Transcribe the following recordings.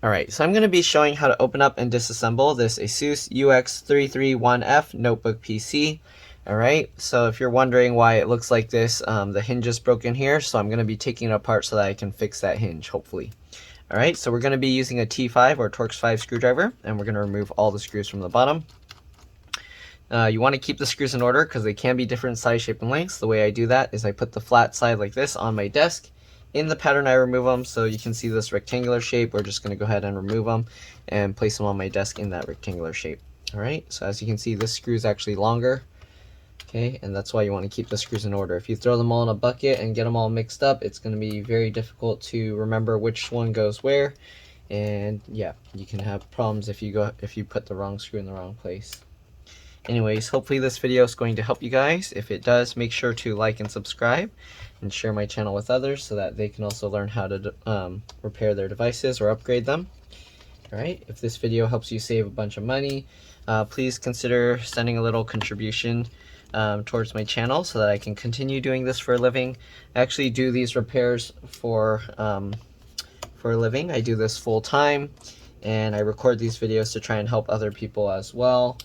Alright, so I'm going to be showing how to open up and disassemble this ASUS UX331F notebook PC. Alright, so if you're wondering why it looks like this, the hinge is broken here, so I'm going to be taking it apart so that I can fix that hinge, hopefully. Alright, so we're going to be using a T5 or Torx 5 screwdriver, and we're going to remove all the screws from the bottom. You want to keep the screws in order because they can be different size, shape, and lengths. The way I do that is I put the flat side like this on my desk. In the pattern I remove them, so you can see this rectangular shape. We're just going to go ahead and remove them and place them on my desk in that rectangular shape. Alright, so as you can see, this screw is actually longer. Okay, and that's why you want to keep the screws in order. If you throw them all in a bucket and get them all mixed up, it's going to be very difficult to remember which one goes where. And yeah, you can have problems if you put the wrong screw in the wrong place. Anyways, hopefully this video is going to help you guys. If it does, make sure to like and subscribe and share my channel with others so that they can also learn how to repair their devices or upgrade them. Alright, if this video helps you save a bunch of money, please consider sending a little contribution towards my channel so that I can continue doing this for a living. I actually do these repairs for a living. I do this full time, and I record these videos to try and help other people as well.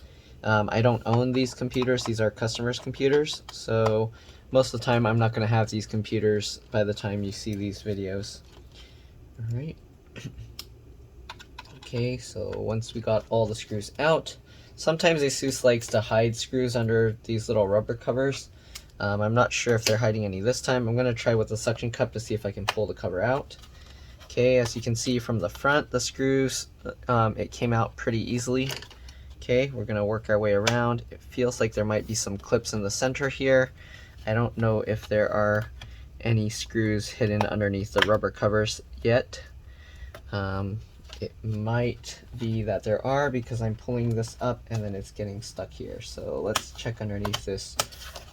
I don't own these computers. These are customers' computers, so most of the time I'm not going to have these computers by the time you see these videos. Alright. Okay, so once we got all the screws out, sometimes ASUS likes to hide screws under these little rubber covers. I'm not sure if they're hiding any this time. I'm going to try with the suction cup to see if I can pull the cover out. Okay, as you can see from the front, the screws, it came out pretty easily. Okay, we're going to work our way around. It feels like there might be some clips in the center here. I don't know if there are any screws hidden underneath the rubber covers yet. It might be that there are because I'm pulling this up and then it's getting stuck here. So let's check underneath this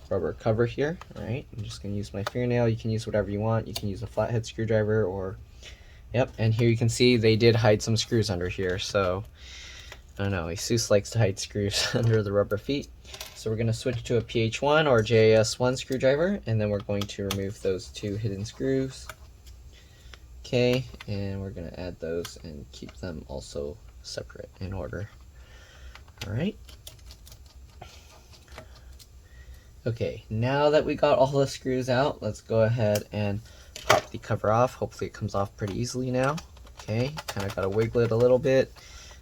rubber cover here. Alright, I'm just going to use my fingernail. You can use whatever you want. You can use a flathead screwdriver or... Yep, and here you can see they did hide some screws under here. So, I don't know, ASUS likes to hide screws under the rubber feet. So we're going to switch to a PH1 or JAS1 screwdriver, and then we're going to remove those two hidden screws. Okay, and we're going to add those and keep them also separate in order. Alright. Okay, now that we got all the screws out, let's go ahead and pop the cover off. Hopefully it comes off pretty easily now. Okay, kind of got to wiggle it a little bit.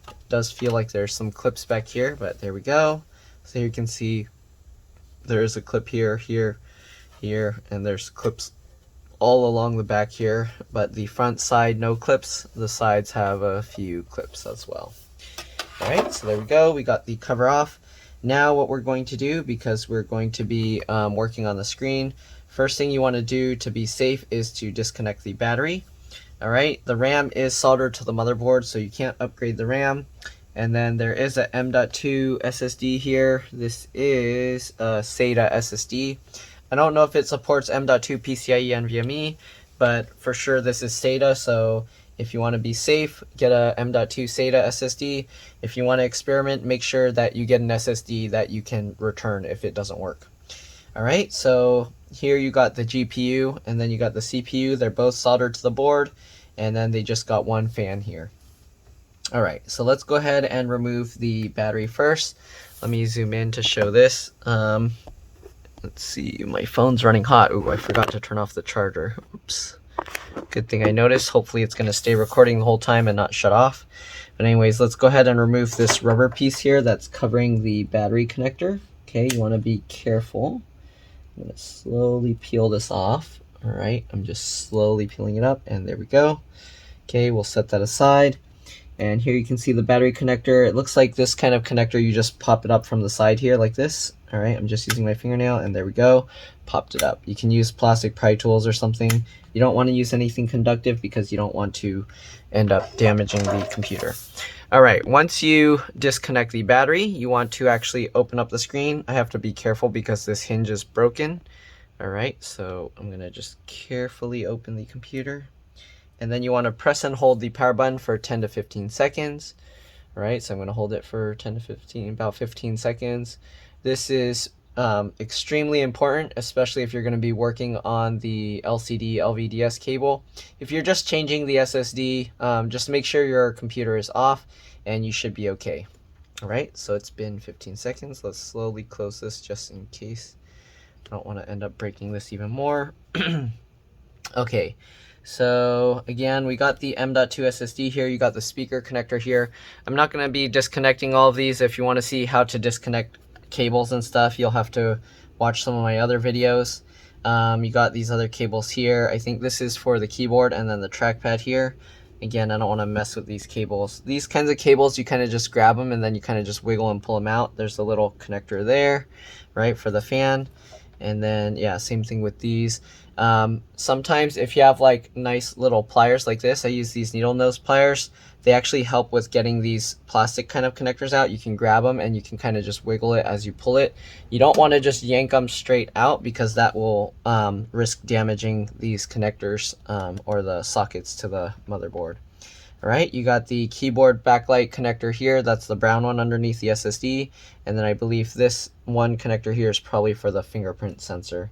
It does feel like there's some clips back here, but there we go. So you can see there is a clip here, here, and there's clips all along the back here, but the front side no clips. The sides have a few clips as well. Alright, so there we go. We got the cover off. Now what we're going to do, because we're going to be working on the screen, first thing you want to do to be safe is to disconnect the battery. Alright, the RAM is soldered to the motherboard, so you can't upgrade the RAM. And then there is a M.2 SSD here. This is a SATA SSD. I don't know if it supports M.2 PCIe NVMe, but for sure this is SATA, so if you want to be safe, get a M.2 SATA SSD. If you want to experiment, make sure that you get an SSD that you can return if it doesn't work. Alright, so here you got the GPU and then you got the CPU. They're both soldered to the board, and then they just got one fan here. Alright, so let's go ahead and remove the battery first. Let me zoom in to show this. Let's see, my phone's running hot. Ooh, I forgot to turn off the charger. Oops. Good thing I noticed. Hopefully it's going to stay recording the whole time and not shut off. But anyways, let's go ahead and remove this rubber piece here that's covering the battery connector. Okay, you want to be careful. I'm going to slowly peel this off. Alright, I'm just slowly peeling it up, and there we go. Okay, we'll set that aside. And here you can see the battery connector. It looks like this kind of connector, you just pop it up from the side here like this. Alright, I'm just using my fingernail, and there we go. Popped it up. You can use plastic pry tools or something. You don't want to use anything conductive because you don't want to end up damaging the computer. Alright, once you disconnect the battery, you want to actually open up the screen. I have to be careful because this hinge is broken. Alright, so I'm going to just carefully open the computer. And then you want to press and hold the power button for 10 to 15 seconds. Alright, so I'm going to hold it for 10 to 15, about 15 seconds. This is extremely important, especially if you're going to be working on the LCD LVDS cable. If you're just changing the SSD, just make sure your computer is off and you should be okay. All right, so it's been 15 seconds. Let's slowly close this just in case. I don't want to end up breaking this even more. Okay, so again, we got the M.2 SSD here. You got the speaker connector here. I'm not going to be disconnecting all of these. If you want to see how to disconnect cables and stuff, you'll have to watch some of my other videos. You got these other cables here. I think this is for the keyboard and then the trackpad here. Again, I don't want to mess with these cables. These kinds of cables, you kind of just grab them and then you kind of just wiggle and pull them out. There's a little connector there, right, for the fan. And then, yeah, same thing with these. Sometimes if you have like nice little pliers like this, I use these needle nose pliers. They actually help with getting these plastic kind of connectors out. You can grab them and you can kind of just wiggle it as you pull it. You don't want to just yank them straight out because that will risk damaging these connectors or the sockets to the motherboard. All right, you got the keyboard backlight connector here. That's the brown one underneath the SSD. And then I believe this one connector here is probably for the fingerprint sensor.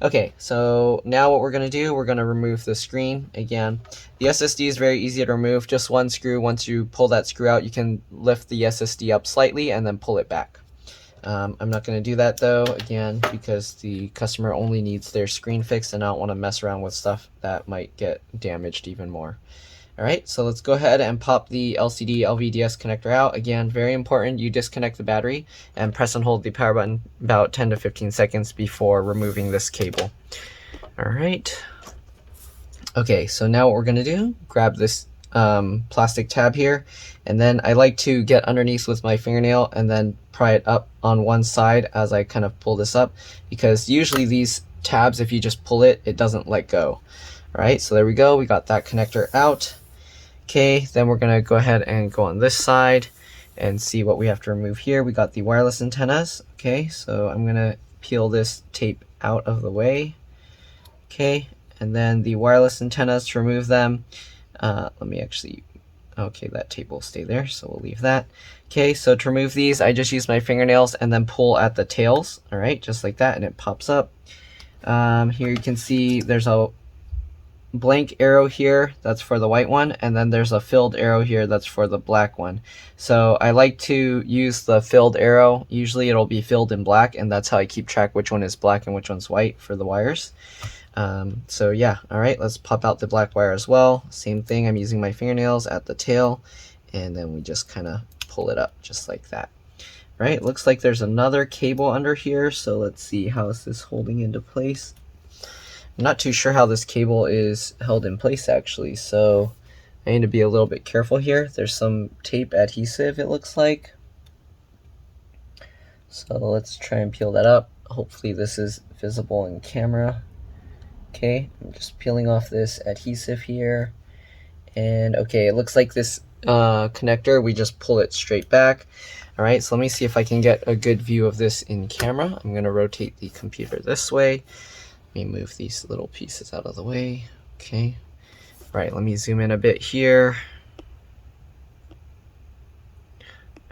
Okay, so now what we're going to do, we're going to remove the screen. Again, the SSD is very easy to remove. Just one screw. Once you pull that screw out, you can lift the SSD up slightly and then pull it back. I'm not going to do that though, again, because the customer only needs their screen fixed and I don't want to mess around with stuff that might get damaged even more. Alright, so let's go ahead and pop the LCD Lvds connector out. Again, very important, you disconnect the battery and press and hold the power button about 10 to 15 seconds before removing this cable. Alright. Okay, so now what we're going to do, grab this plastic tab here, and then I like to get underneath with my fingernail and then pry it up on one side as I kind of pull this up, because usually these tabs, if you just pull it, it doesn't let go. Alright, so there we go, we got that connector out. Okay, then we're going to go ahead and go on this side and see what we have to remove here. We got the wireless antennas. Okay, so I'm going to peel this tape out of the way. Okay, and then the wireless antennas, to remove them, let me actually, okay, that tape will stay there, so we'll leave that. Okay, so to remove these, I just use my fingernails and then pull at the tails, all right, just like that, and it pops up. Here you can see there's a blank arrow here, that's for the white one, and then there's a filled arrow here, that's for the black one. So I like to use the filled arrow. Usually it'll be filled in black, and that's how I keep track which one is black and which one's white for the wires. So yeah, alright, let's pop out the black wire as well. Same thing, I'm using my fingernails at the tail, and then we just kind of pull it up just like that. Right, looks like there's another cable under here, so let's see, how is this holding into place? I'm not too sure how this cable is held in place actually, so I need to be a little bit careful here. There's some tape adhesive, it looks like. So let's try and peel that up. Hopefully this is visible in camera. Okay, I'm just peeling off this adhesive here. And okay, it looks like this connector, we just pull it straight back. Alright, so let me see if I can get a good view of this in camera. I'm going to rotate the computer this way. Let me move these little pieces out of the way. Okay. Right, let me zoom in a bit here.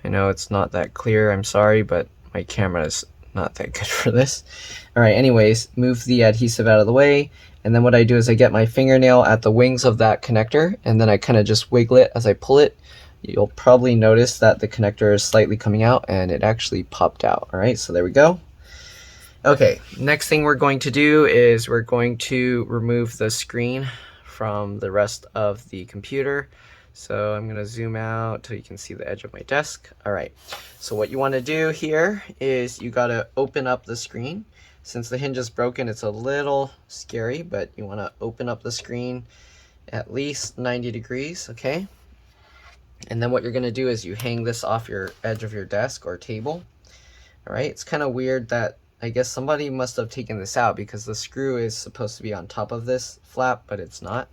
I know it's not that clear, I'm sorry, but my camera is not that good for this. Alright, anyways, move the adhesive out of the way, and then what I do is I get my fingernail at the wings of that connector, and then I kind of just wiggle it as I pull it. You'll probably notice that the connector is slightly coming out, and it actually popped out. Alright, so there we go. Okay, next thing we're going to do is we're going to remove the screen from the rest of the computer. So I'm going to zoom out till you can see the edge of my desk. Alright, so what you want to do here is you got to open up the screen. Since the hinge is broken, it's a little scary, but you want to open up the screen at least 90 degrees, okay? And then what you're going to do is you hang this off your edge of your desk or table. Alright, it's kind of weird that I guess somebody must have taken this out because the screw is supposed to be on top of this flap, but it's not.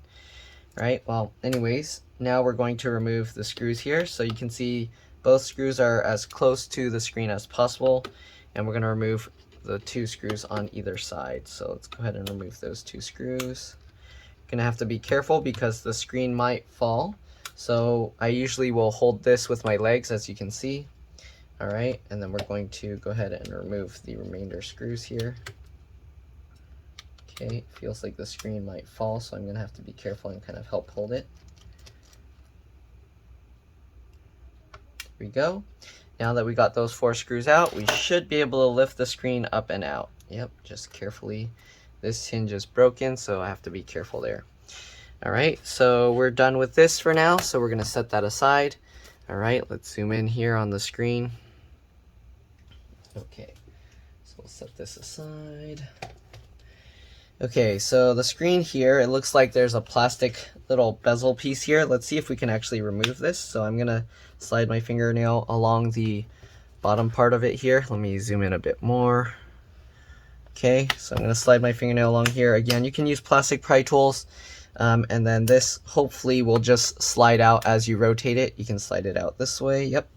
Right, well, anyways, now we're going to remove the screws here. So you can see both screws are as close to the screen as possible, and we're going to remove the two screws on either side. So let's go ahead and remove those two screws. You're going to have to be careful because the screen might fall. So I usually will hold this with my legs, as you can see. All right, and then we're going to go ahead and remove the remainder screws here. Okay, feels like the screen might fall, so I'm gonna have to be careful and kind of help hold it. There we go. Now that we got those 4 screws out, we should be able to lift the screen up and out. Yep, just carefully. This hinge is broken, so I have to be careful there. All right, so we're done with this for now, so we're gonna set that aside. All right, let's zoom in here on the screen. Okay, so we'll set this aside. Okay, so the screen here, it looks like there's a plastic little bezel piece here. Let's see if we can actually remove this. So I'm gonna slide my fingernail along the bottom part of it here. Let me zoom in a bit more. Okay, so I'm gonna slide my fingernail along here. Again, you can use plastic pry tools, and then this hopefully will just slide out as you rotate it. You can slide it out this way, yep.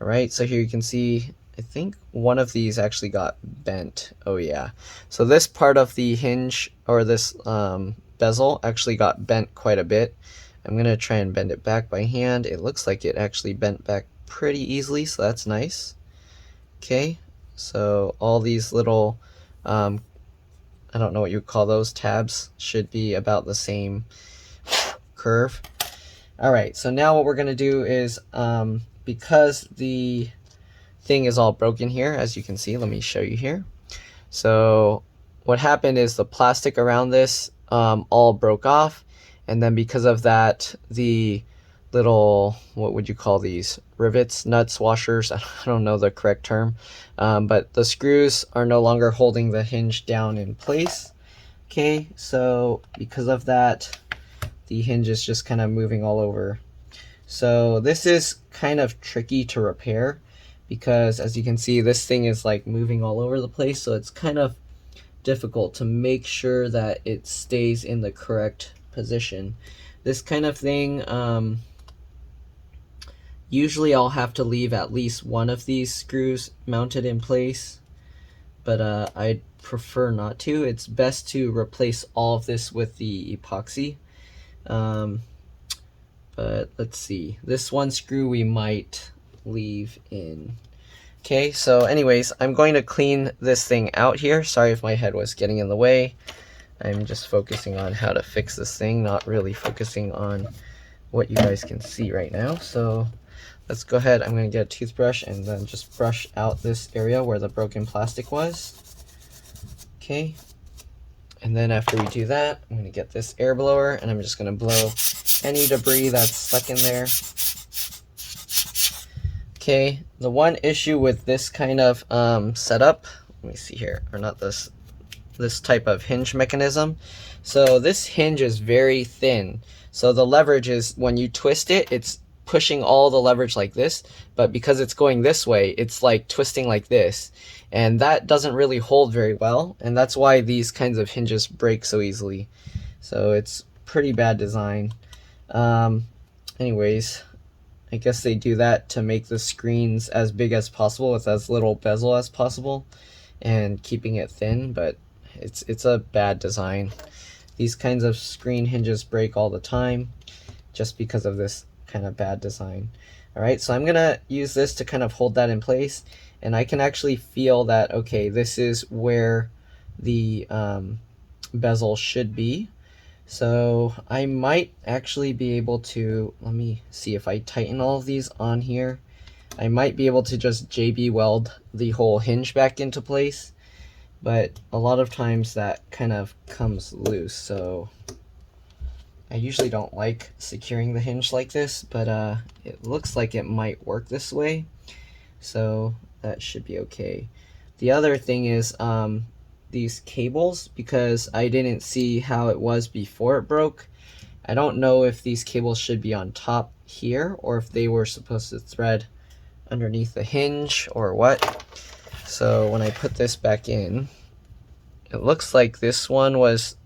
All right, so here you can see, I think one of these actually got bent. Oh yeah. So this part of the hinge, or this bezel, actually got bent quite a bit. I'm gonna try and bend it back by hand. It looks like it actually bent back pretty easily, so that's nice. Okay, so all these little, I don't know what you would call those, tabs, should be about the same curve. All right, so now what we're gonna do is, because the thing is all broken here, as you can see, let me show you here. So what happened is the plastic around this all broke off, and then because of that, the little, what would you call these, rivets, nuts, washers, I don't know the correct term, but the screws are no longer holding the hinge down in place. Okay, so because of that, the hinge is just kind of moving all over. So this is kind of tricky to repair, because as you can see, this thing is like moving all over the place, so it's kind of difficult to make sure that it stays in the correct position. This kind of thing, usually I'll have to leave at least one of these screws mounted in place, but I'd prefer not to. It's best to replace all of this with the epoxy. But let's see, this one screw we might leave in. Okay, so anyways, I'm going to clean this thing out here. Sorry if my head was getting in the way. I'm just focusing on how to fix this thing, not really focusing on what you guys can see right now. So let's go ahead. I'm going to get a toothbrush and then just brush out this area where the broken plastic was. Okay, and then after we do that, I'm going to get this air blower and I'm just going to blow any debris that's stuck in there. Okay, the one issue with this kind of setup, let me see here, or not this type of hinge mechanism. So this hinge is very thin. So the leverage is, when you twist it, it's pushing all the leverage like this, but because it's going this way, it's like twisting like this. And that doesn't really hold very well, and that's why these kinds of hinges break so easily. So it's pretty bad design. Anyways, I guess they do that to make the screens as big as possible with as little bezel as possible and keeping it thin, but it's a bad design. These kinds of screen hinges break all the time just because of this kind of bad design. All right, so I'm gonna use this to kind of hold that in place, and I can actually feel that, okay, this is where the bezel should be. So I might actually be able to, let me see if I tighten all of these on here, I might be able to just JB weld the whole hinge back into place, but a lot of times that kind of comes loose. So I usually don't like securing the hinge like this, but it looks like it might work this way, so that should be okay. The other thing is these cables, because I didn't see how it was before it broke. I don't know if these cables should be on top here or if they were supposed to thread underneath the hinge or what. So when I put this back in, it looks like this one goes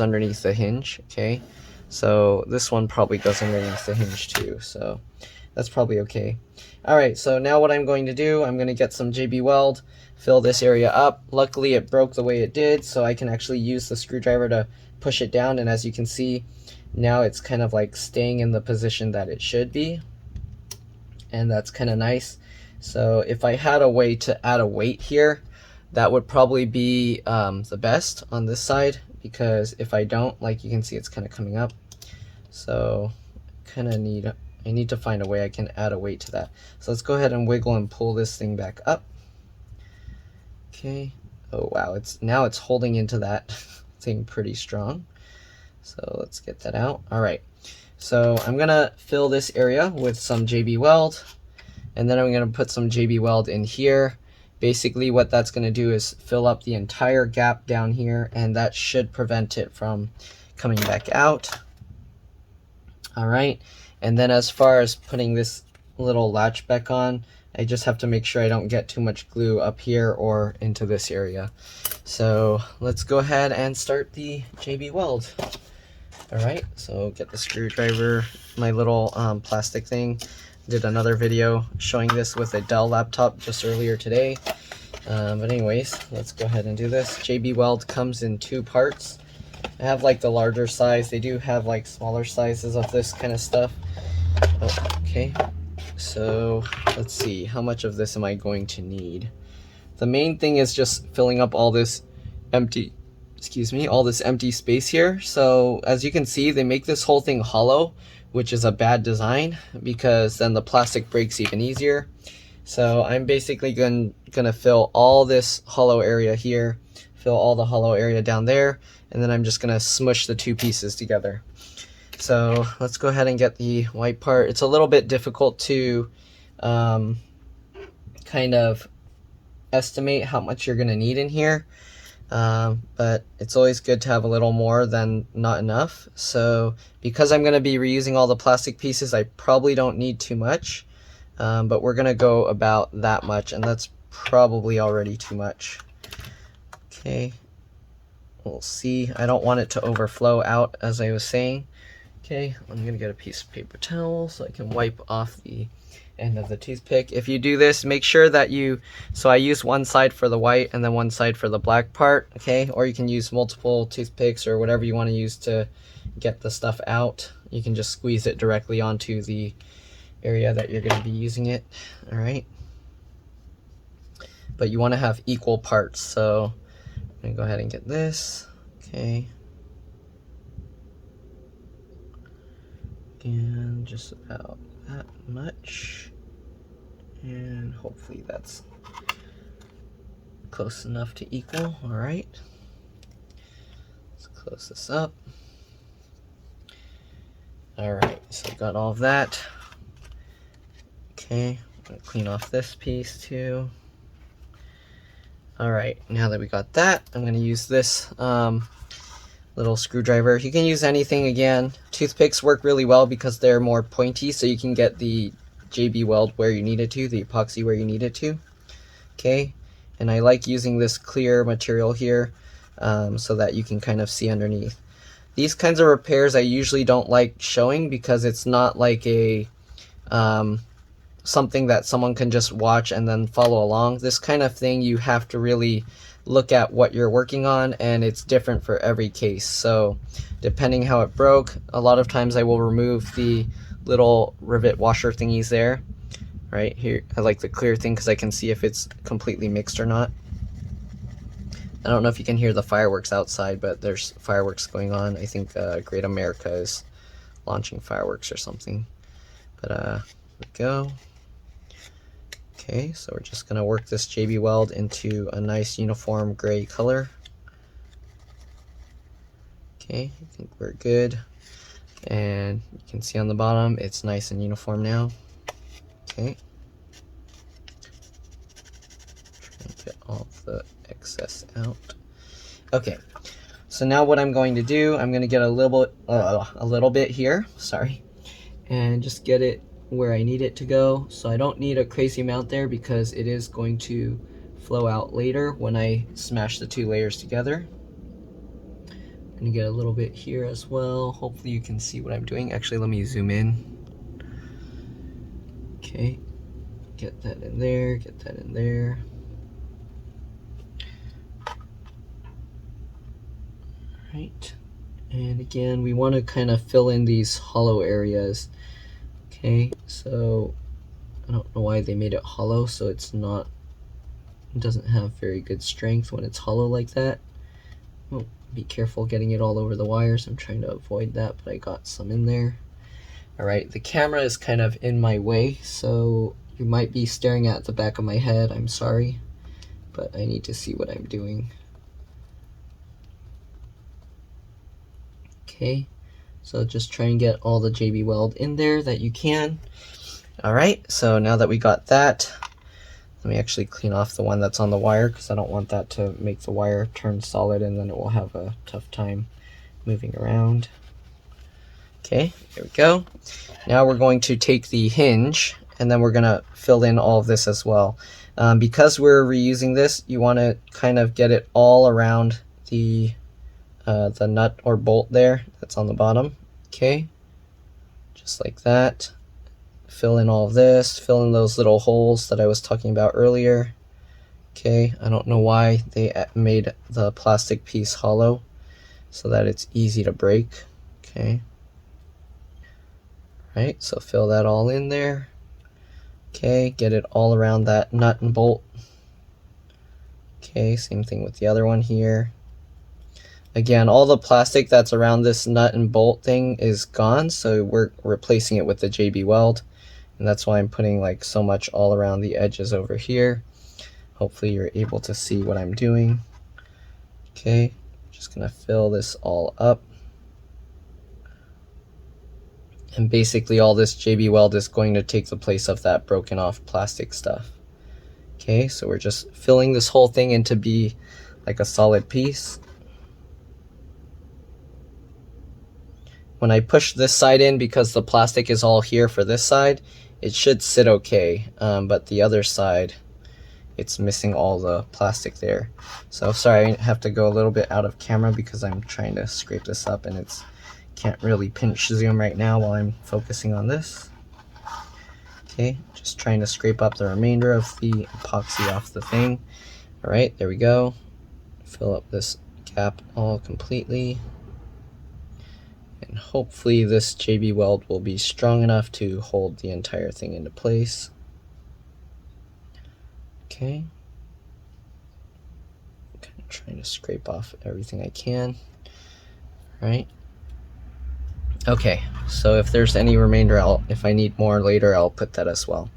underneath the hinge. Okay, so this one probably goes underneath the hinge too, so that's probably okay. All right, so now what I'm going to do, I'm going to get some JB Weld, fill this area up. Luckily it broke the way it did, so I can actually use the screwdriver to push it down, and as you can see, now it's kind of like staying in the position that it should be, and that's kind of nice. So if I had a way to add a weight here, that would probably be the best on this side, because if I don't, like you can see, it's kind of coming up. So I need to find a way I can add a weight to that. So let's go ahead and wiggle and pull this thing back up. Okay. Oh wow, now it's holding into that thing pretty strong. So let's get that out. All right. So I'm gonna fill this area with some JB Weld, and then I'm gonna put some JB Weld in here. Basically what that's gonna do is fill up the entire gap down here, and that should prevent it from coming back out. All right. And then as far as putting this little latch back on, I just have to make sure I don't get too much glue up here or into this area. So let's go ahead and start the JB Weld. All right, so get the screwdriver, my little plastic thing. Did another video showing this with a Dell laptop just earlier today. But anyways, let's go ahead and do this. JB Weld comes in 2 parts. I have like the larger size. They do have like smaller sizes of this kind of stuff. Oh, okay. So let's see, how much of this am I going to need? The main thing is just filling up all this empty space here. So as you can see, they make this whole thing hollow, which is a bad design because then the plastic breaks even easier. So I'm basically gonna fill all this hollow area here, fill all the hollow area down there, and then I'm just gonna smush the 2 pieces together. So let's go ahead and get the white part. It's a little bit difficult to kind of estimate how much you're gonna need in here, but it's always good to have a little more than not enough. So because I'm gonna be reusing all the plastic pieces, I probably don't need too much, but we're gonna go about that much, and that's probably already too much. Okay, we'll see. I don't want it to overflow out, as I was saying. Okay, I'm gonna get a piece of paper towel so I can wipe off the end of the toothpick. If you do this, make sure that so I use one side for the white and then one side for the black part, okay? Or you can use multiple toothpicks or whatever you want to use to get the stuff out. You can just squeeze it directly onto the area that you're going to be using it, all right? But you want to have equal parts, so I'm gonna go ahead and get this, okay? And just about that much, and hopefully that's close enough to equal. All right, let's close this up. All right, so I got all of that. Okay, I'm gonna clean off this piece too. All right, now that we got that, I'm gonna use this little screwdriver. You can use anything again. Toothpicks work really well because they're more pointy, so you can get the JB Weld where you need it to, the epoxy where you need it to. Okay, and I like using this clear material here so that you can kind of see underneath. These kinds of repairs I usually don't like showing because it's not like a something that someone can just watch and then follow along. This kind of thing you have to really look at what you're working on, and it's different for every case. So depending how it broke, a lot of times I will remove the little rivet washer thingies there. Right here, I like the clear thing because I can see if it's completely mixed or not. I don't know if you can hear the fireworks outside, but there's fireworks going on. I think Great America is launching fireworks or something. But there we go. Okay, so we're just going to work this JB Weld into a nice uniform gray color. Okay, I think we're good. And you can see on the bottom, it's nice and uniform now. Okay. Try and get all the excess out. Okay, so now what I'm going to do, I'm going to get a little bit here, sorry, and just get it where I need it to go. So I don't need a crazy amount there because it is going to flow out later when I smash the 2 layers together. I'm gonna get a little bit here as well. Hopefully you can see what I'm doing. Actually, let me zoom in. Okay, get that in there, get that in there. Right, and again, we want to kind of fill in these hollow areas. Okay, so I don't know why they made it hollow, so it doesn't have very good strength when it's hollow like that. Oh, be careful getting it all over the wires. I'm trying to avoid that, but I got some in there. All right, the camera is kind of in my way, so you might be staring at the back of my head. I'm sorry, but I need to see what I'm doing. Okay, so just try and get all the JB Weld in there that you can. All right, so now that we got that, let me actually clean off the one that's on the wire because I don't want that to make the wire turn solid and then it will have a tough time moving around. Okay, there we go. Now we're going to take the hinge and then we're going to fill in all of this as well. Because we're reusing this, you want to kind of get it all around the nut or bolt there that's on the bottom. Okay, just like that. Fill in all of this, fill in those little holes that I was talking about earlier. Okay, I don't know why they made the plastic piece hollow so that it's easy to break. Okay. Right, so fill that all in there. Okay, get it all around that nut and bolt. Okay, same thing with the other one here. Again, all the plastic that's around this nut and bolt thing is gone, so we're replacing it with the JB Weld. And that's why I'm putting like so much all around the edges over here. Hopefully you're able to see what I'm doing. Okay, just gonna fill this all up. And basically all this JB Weld is going to take the place of that broken off plastic stuff. Okay, so we're just filling this whole thing in to be like a solid piece. When I push this side in, because the plastic is all here for this side, it should sit okay, but the other side, it's missing all the plastic there. So sorry, I have to go a little bit out of camera because I'm trying to scrape this up and it's can't really pinch zoom right now while I'm focusing on this. Okay, just trying to scrape up the remainder of the epoxy off the thing. All right, there we go. Fill up this gap all completely. And hopefully this JB Weld will be strong enough to hold the entire thing into place. Okay. Kind of trying to scrape off everything I can. All right. Okay, so if there's any remainder, if I need more later, I'll put that as well.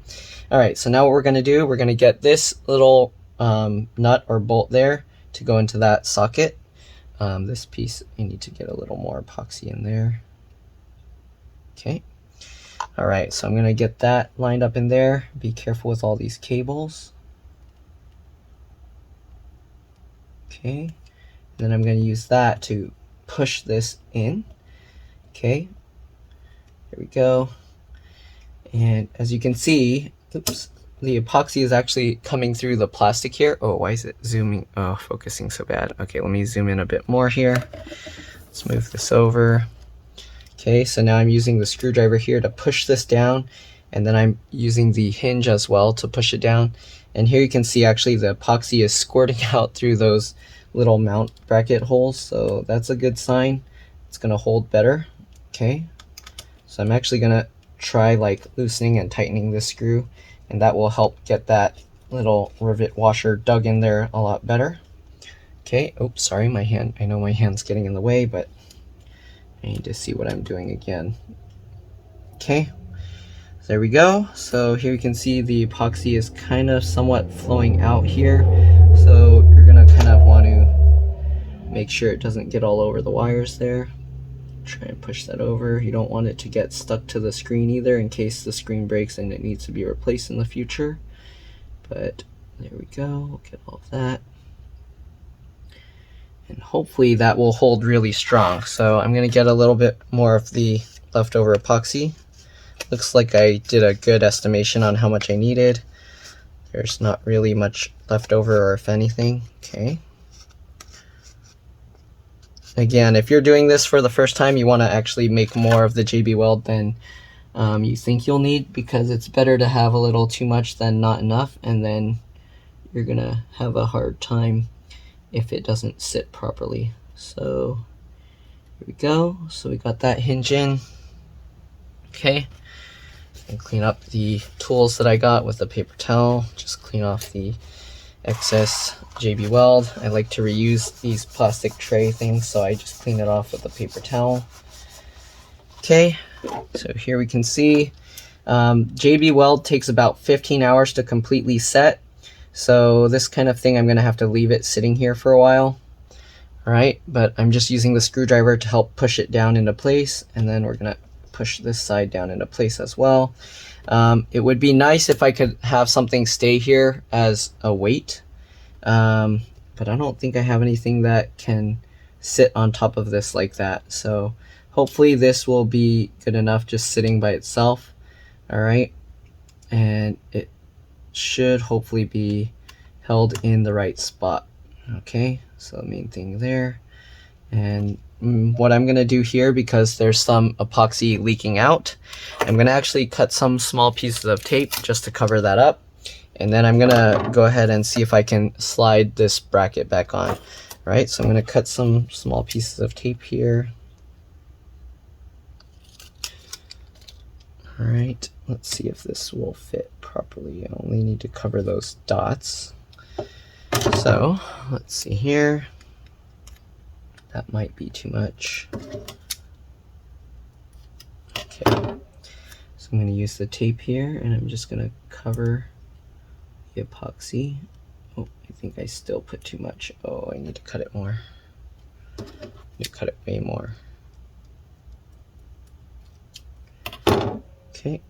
All right, so now what we're gonna do, we're gonna get this little nut or bolt there to go into that socket. This piece, you need to get a little more epoxy in there. Okay. All right, so I'm gonna get that lined up in there. Be careful with all these cables. Okay, and then I'm gonna use that to push this in. Okay, here we go. And as you can see, oops, the epoxy is actually coming through the plastic here. Oh, why is it zooming? Oh, focusing so bad. Okay, let me zoom in a bit more here. Let's move this over. Okay, so now I'm using the screwdriver here to push this down, and then I'm using the hinge as well to push it down. And here you can see actually the epoxy is squirting out through those little mount bracket holes, so that's a good sign. It's gonna hold better. Okay, so I'm actually gonna try like loosening and tightening this screw, and that will help get that little rivet washer dug in there a lot better. Okay, oops, sorry, my hand, I know my hand's getting in the way, but I need to see what I'm doing again. Okay, there we go. So here you can see the epoxy is kind of somewhat flowing out here, so you're gonna kind of want to make sure it doesn't get all over the wires there. Try and push that over. You don't want it to get stuck to the screen either, in case the screen breaks and it needs to be replaced in the future. But there we go, we'll get all of that. And hopefully that will hold really strong. So I'm gonna get a little bit more of the leftover epoxy. Looks like I did a good estimation on how much I needed. There's not really much left over, or if anything. Okay. Again, if you're doing this for the first time, you want to actually make more of the JB Weld than you think you'll need, because it's better to have a little too much than not enough, and then you're gonna have a hard time if it doesn't sit properly. So here we go. So we got that hinge in. Okay. and clean up the tools that I got with the paper towel. Just clean off the excess JB Weld. I like to reuse these plastic tray things, so I just clean it off with a paper towel. Okay, so here we can see JB Weld takes about 15 hours to completely set. So this kind of thing, I'm going to have to leave it sitting here for a while. All right, but I'm just using the screwdriver to help push it down into place, and then we're going to push this side down into place as well. It would be nice if I could have something stay here as a weight, but I don't think I have anything that can sit on top of this like that. So hopefully this will be good enough just sitting by itself. All right, and it should hopefully be held in the right spot. Okay, so the main thing there. And what I'm going to do here, because there's some epoxy leaking out, I'm going to actually cut some small pieces of tape just to cover that up. And then I'm going to go ahead and see if I can slide this bracket back on. All right, so I'm going to cut some small pieces of tape here. All right, let's see if this will fit properly. I only need to cover those dots. So let's see here. That might be too much. Okay, so I'm going to use the tape here, and I'm just going to cover the epoxy. Oh, I think I still put too much. Oh, I need to cut it more. I need to cut it way more. Okay,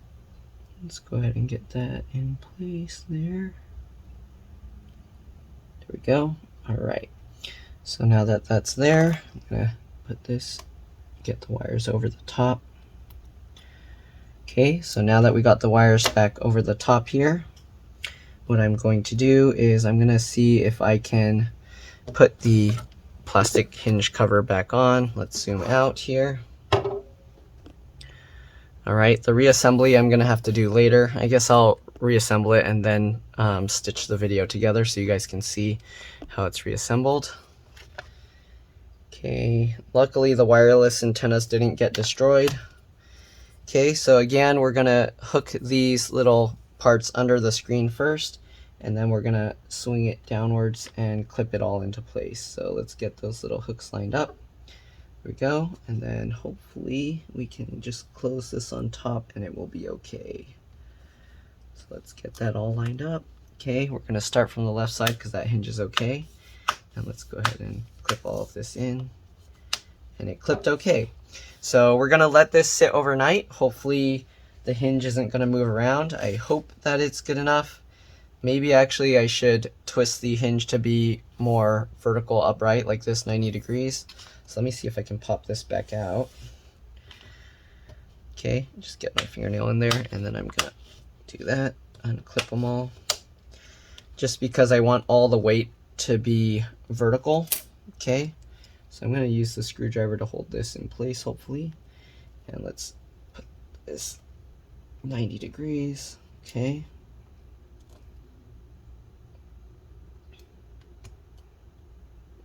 let's go ahead and get that in place there. There we go. All right. So now that that's there, I'm gonna put this, get the wires over the top. Okay, so now that we got the wires back over the top here, what I'm going to do is I'm gonna see if I can put the plastic hinge cover back on. Let's zoom out here. All right, the reassembly I'm gonna have to do later. I guess I'll reassemble it and then stitch the video together so you guys can see how it's reassembled. Okay, luckily the wireless antennas didn't get destroyed. Okay, so again, we're gonna hook these little parts under the screen first, and then we're gonna swing it downwards and clip it all into place. So let's get those little hooks lined up. There we go, and then hopefully we can just close this on top and it will be okay. So let's get that all lined up. Okay, we're gonna start from the left side because that hinge is okay. And let's go ahead and clip all of this in. And it clipped okay. So we're gonna let this sit overnight. Hopefully the hinge isn't gonna move around. I hope that it's good enough. Maybe actually I should twist the hinge to be more vertical upright, like this, 90 degrees. So let me see if I can pop this back out. Okay, just get my fingernail in there, and then I'm gonna do that, unclip them all. Just because I want all the weight to be vertical. Okay, so I'm gonna use the screwdriver to hold this in place, hopefully. And let's put this 90 degrees, okay.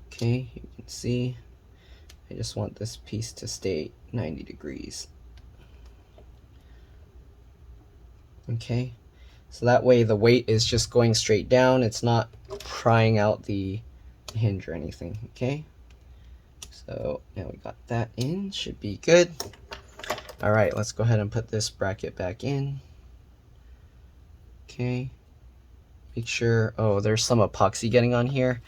Okay, you can see, I just want this piece to stay 90 degrees. Okay, so that way the weight is just going straight down. It's not prying out the hinge or anything, okay? So now we got that in, should be good. All right, let's go ahead and put this bracket back in. Okay, make sure, oh, there's some epoxy getting on here.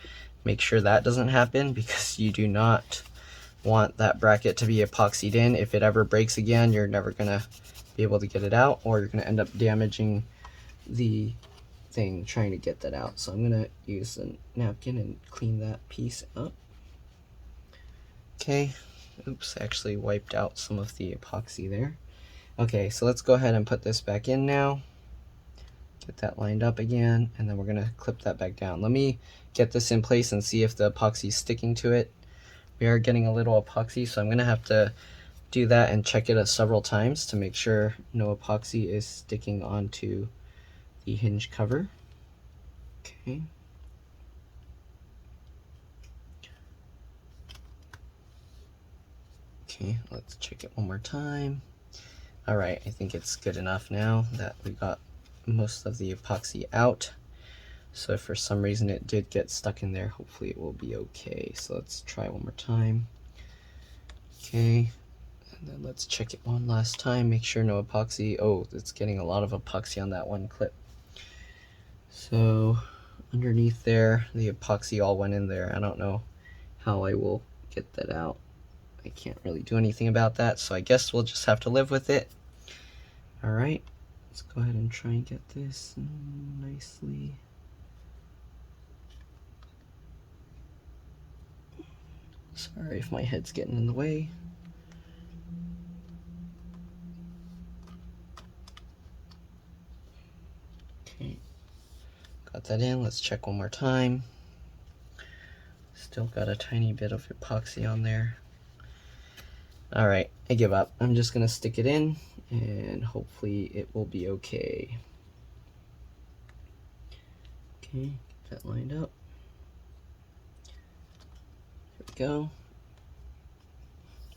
Make sure that doesn't happen, because you do not want that bracket to be epoxied in. If it ever breaks again, you're never gonna be able to get it out, or you're gonna end up damaging the thing trying to get that out. So I'm gonna use a napkin and clean that piece up. Okay, oops, I actually wiped out some of the epoxy there. Okay, so let's go ahead and put this back in now. Get that lined up again, and then we're gonna clip that back down. Let me get this in place and see if the epoxy is sticking to it. We are getting a little epoxy, so I'm gonna have to do that and check it several times to make sure no epoxy is sticking onto the hinge cover. Okay. Okay, let's check it one more time. All right, I think it's good enough now that we got most of the epoxy out. So if for some reason it did get stuck in there, hopefully it will be okay. So let's try one more time. Okay, and then let's check it one last time, make sure no epoxy. Oh, it's getting a lot of epoxy on that one clip. So underneath there, the epoxy all went in there. I don't know how I will get that out. I can't really do anything about that, so I guess we'll just have to live with it. All right, let's go ahead and try and get this nicely. Sorry if my head's getting in the way. Okay, got that in. Let's check one more time. Still got a tiny bit of epoxy on there. All right, I give up. I'm just gonna stick it in and hopefully it will be okay. Okay, get that lined up. There we go.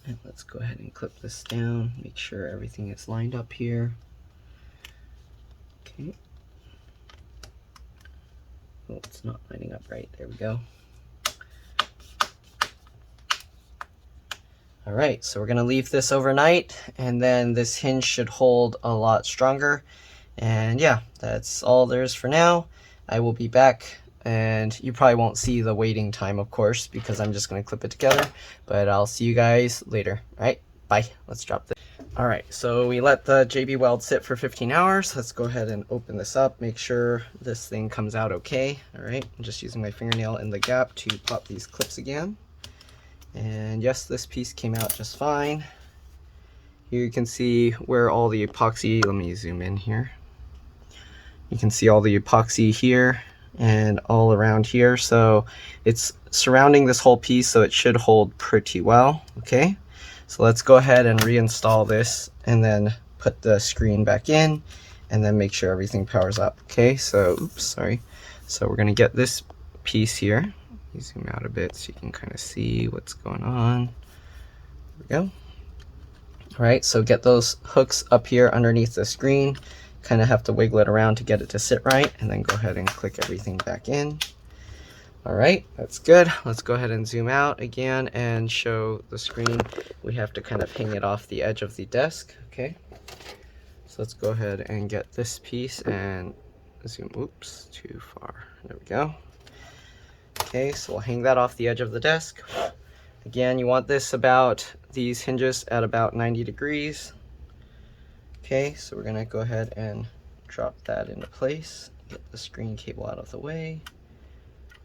And let's go ahead and clip this down, make sure everything is lined up here. Okay. Oh, it's not lining up right. There we go. All right, so we're gonna leave this overnight, and then this hinge should hold a lot stronger. And yeah, that's all there is for now. I will be back, and you probably won't see the waiting time, of course, because I'm just gonna clip it together, but I'll see you guys later. All right, bye. Let's drop this. All right, so we let the JB Weld sit for 15 hours. Let's go ahead and open this up, make sure this thing comes out okay. All right, I'm just using my fingernail in the gap to pop these clips again. And yes, this piece came out just fine. Here you can see where all the epoxy, let me zoom in here. You can see all the epoxy here and all around here. So it's surrounding this whole piece, so it should hold pretty well, okay? So let's go ahead and reinstall this and then put the screen back in and then make sure everything powers up, okay? So, oops, sorry. So we're gonna get this piece here. You zoom out a bit so you can kind of see what's going on. There we go. All right, so get those hooks up here underneath the screen. Kind of have to wiggle it around to get it to sit right, and then go ahead and click everything back in. All right, that's good. Let's go ahead and zoom out again and show the screen. We have to kind of hang it off the edge of the desk, okay? So let's go ahead and get this piece and zoom, oops, too far. There we go. Okay, so we'll hang that off the edge of the desk. Again, you want this about, these hinges at about 90 degrees. Okay, so we're gonna go ahead and drop that into place. Get the screen cable out of the way.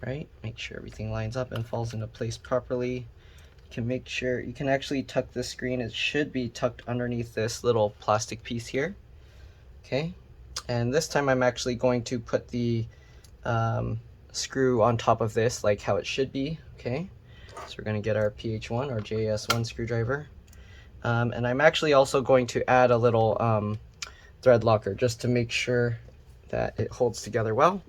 Right, make sure everything lines up and falls into place properly. You can make sure, you can actually tuck the screen. It should be tucked underneath this little plastic piece here. Okay, and this time I'm actually going to put the screw on top of this like how it should be. Okay, so we're going to get our PH1 or JS1 screwdriver, and I'm actually also going to add a little thread locker just to make sure that it holds together well.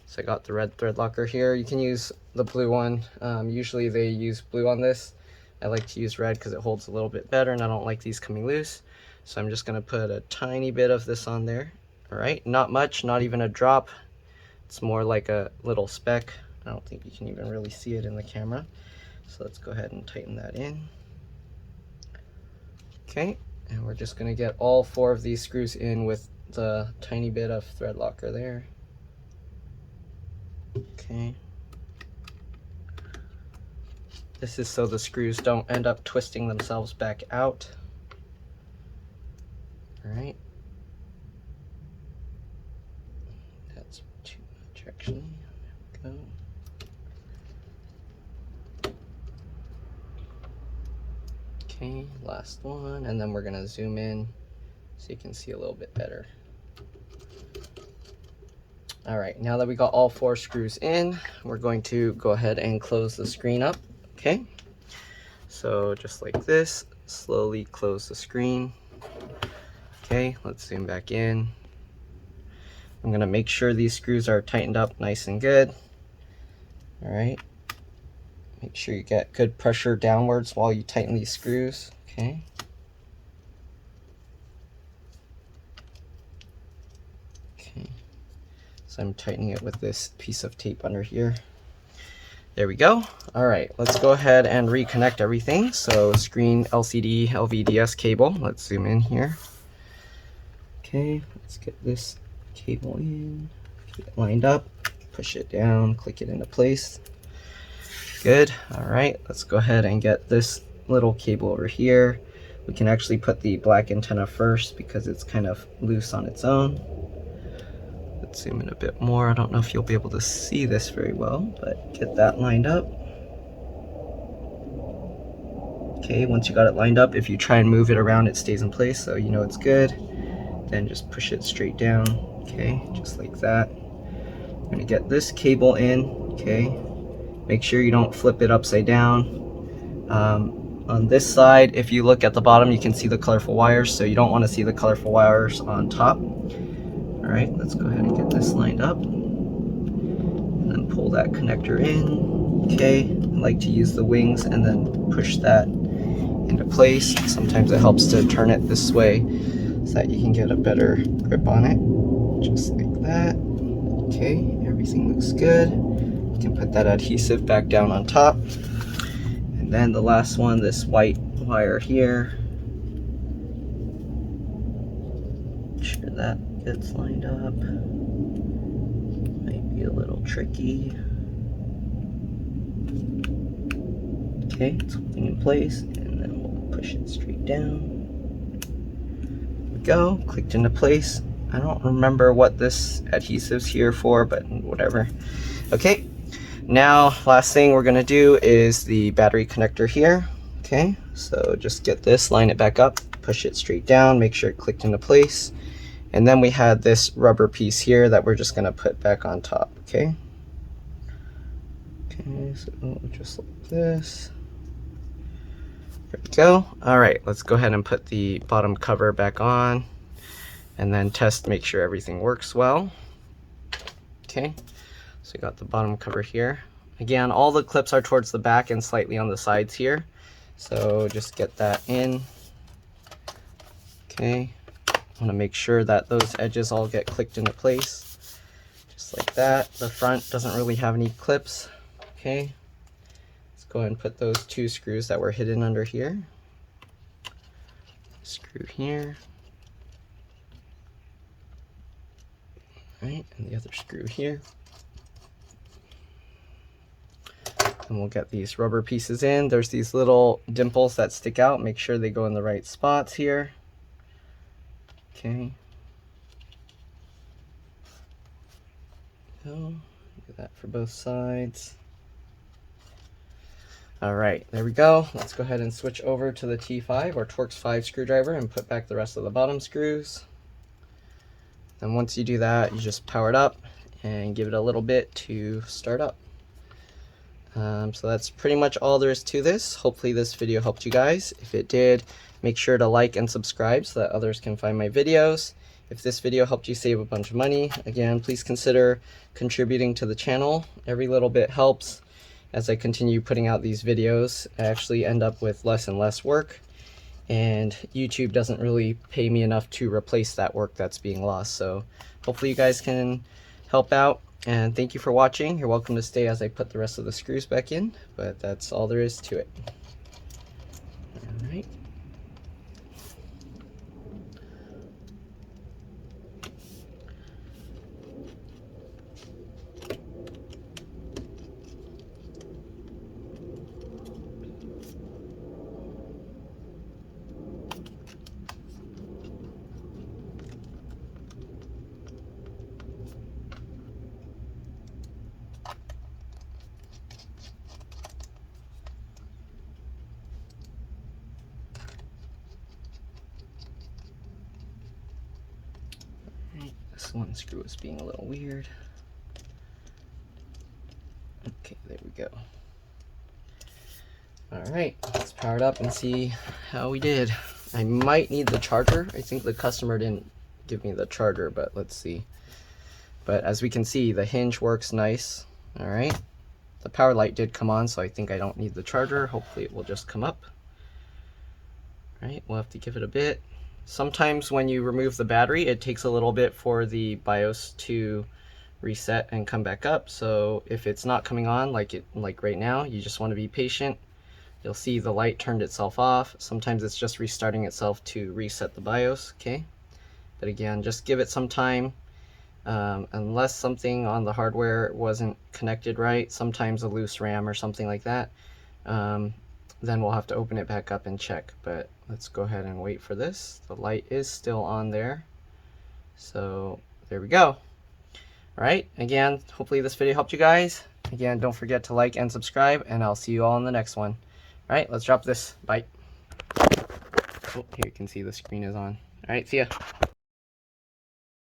So I got the red thread locker here. You can use the blue one. Usually they use blue on this. I like to use red because it holds a little bit better and I don't like these coming loose. So I'm just going to put a tiny bit of this on there. All right, not much, not even a drop. It's more like a little speck. I don't think you can even really see it in the camera. So let's go ahead and tighten that in. Okay, and we're just gonna get all 4 of these screws in with the tiny bit of thread locker there. Okay. This is so the screws don't end up twisting themselves back out. All right. That's too much actually. There we go. Okay, last one, and then we're gonna zoom in so you can see a little bit better. All right, now that we got all 4 screws in, we're going to go ahead and close the screen up, okay? So just like this, slowly close the screen. Okay, let's zoom back in. I'm gonna make sure these screws are tightened up nice and good. All right, make sure you get good pressure downwards while you tighten these screws, okay? So I'm tightening it with this piece of tape under here. There we go. All right, let's go ahead and reconnect everything. So screen LCD LVDS cable. Let's zoom in here. Okay, let's get this cable in, get it lined up, push it down, click it into place. Good. All right, let's go ahead and get this little cable over here. We can actually put the black antenna first because it's kind of loose on its own. Let's zoom in a bit more. I don't know if you'll be able to see this very well, but get that lined up. Okay, once you got it lined up, if you try and move it around, it stays in place, so you know it's good. Then just push it straight down, okay, just like that. I'm gonna get this cable in, okay. Make sure you don't flip it upside down. On this side, if you look at the bottom, you can see the colorful wires, so you don't want to see the colorful wires on top. All right, let's go ahead and get this lined up. And then pull that connector in, okay. I like to use the wings and then push that into place. Sometimes it helps to turn it this way so that you can get a better grip on it, just like that. Okay, everything looks good. You can put that adhesive back down on top. And then the last one, this white wire here. Make sure that gets lined up. Might be a little tricky. Okay, it's holding in place, and then we'll push it straight down. There we go, clicked into place. I don't remember what this adhesive's here for, but whatever. Okay, now last thing we're gonna do is the battery connector here. Okay, so just get this, line it back up, push it straight down, make sure it clicked into place. And then we had this rubber piece here that we're just gonna put back on top, okay? Okay, so just like this. There we go. All right, let's go ahead and put the bottom cover back on and then test, make sure everything works well. Okay, so we got the bottom cover here. Again, all the clips are towards the back and slightly on the sides here. So just get that in. Okay, I wanna make sure that those edges all get clicked into place. Just like that. The front doesn't really have any clips. Okay. Go ahead and put those two screws that were hidden under here. Screw here. All right, and the other screw here. And we'll get these rubber pieces in. There's these little dimples that stick out. Make sure they go in the right spots here. Okay. Go. Do that for both sides. All right, there we go. Let's go ahead and switch over to the T5 or Torx 5 screwdriver and put back the rest of the bottom screws. And once you do that, you just power it up and give it a little bit to start up. So that's pretty much all there is to this. Hopefully this video helped you guys. If it did, make sure to like and subscribe so that others can find my videos. If this video helped you save a bunch of money, again, please consider contributing to the channel. Every little bit helps. As I continue putting out these videos, I actually end up with less and less work, and YouTube doesn't really pay me enough to replace that work that's being lost. So hopefully you guys can help out, and thank you for watching. You're welcome to stay as I put the rest of the screws back in, but that's all there is to it. All right. This one screw is being a little weird. Okay, there we go. All right, let's power it up and see how we did. I might need the charger. I think the customer didn't give me the charger, but let's see. But as we can see, the hinge works nice. All right, the power light did come on, so I think I don't need the charger. Hopefully it will just come up. All right, we'll have to give it a bit. Sometimes when you remove the battery, it takes a little bit for the BIOS to reset and come back up. So if it's not coming on like right now, you just want to be patient. You'll see the light turned itself off. Sometimes it's just restarting itself to reset the BIOS, okay? But again, just give it some time. Unless something on the hardware wasn't connected right, sometimes a loose RAM or something like that, then we'll have to open it back up and check. But let's go ahead and wait for this. The light is still on there. So there we go. Alright, again, hopefully this video helped you guys. Again, don't forget to like and subscribe, and I'll see you all in the next one. Alright, let's drop this. Bye. Oh, here you can see the screen is on. Alright, see ya.